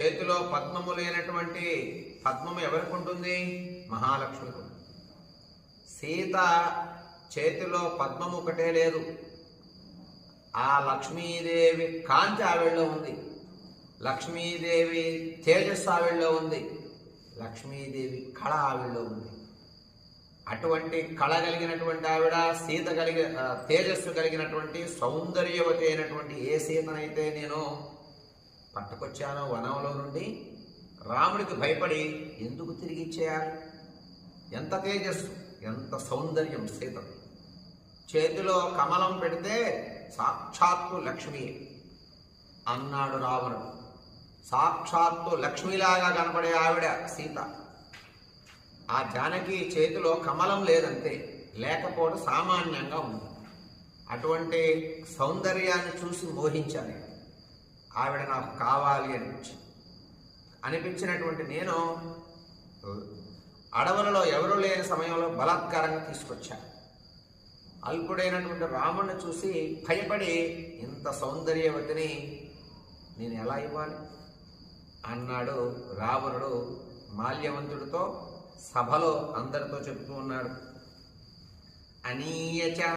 చేతిలో పద్మము లేనటువంటి పద్మము ఎవరికి ఉంటుంది? మహాలక్ష్మికి ఉంటుంది. సీత చేతిలో పద్మము ఒకటే లేదు, ఆ లక్ష్మీదేవి కాంతి ఆవిడలో ఉంది, లక్ష్మీదేవి తేజస్సు ఆవిడలో ఉంది, లక్ష్మీదేవి కళ ఆవిడలో ఉంది. అటువంటి కళ కలిగినటువంటి ఆవిడ, సీత తేజస్సు కలిగినటువంటి సౌందర్యవతి అయినటువంటి ఏ సీతనైతే నేను పట్టుకొచ్చానో వనంలో నుండి, రాముడికి భయపడి ఎందుకు తిరిగి ఇచ్చేయాలి? ఎంత తేజస్సు, ఎంత సౌందర్యం సీత. చేతిలో కమలం పెడితే సాక్షాత్తు లక్ష్మి అన్నాడు రావణుడు. సాక్షాత్తు లక్ష్మిలాగా కనపడే ఆవిడ సీత. ఆ జానకి చేతిలో కమలం లేదంతే, లేకపోవడం సామాన్యంగా ఉంది. అటువంటి సౌందర్యాన్ని చూసి మోహించాలి, ఆవిడ నాకు కావాలి అనిపించినటువంటి నేను అడవులలో ఎవరూ లేని సమయంలో బలాత్కారంగా తీసుకొచ్చాను. అల్పుడైనటువంటి రాముడిని చూసి భయపడి ఇంత సౌందర్యవతిని నేను ఎలా ఇవ్వాలి అన్నాడు రావణుడు. మాల్యవంతుడితో సభలో అందరితో చెప్తూ ఉన్నాడు. అనీయచ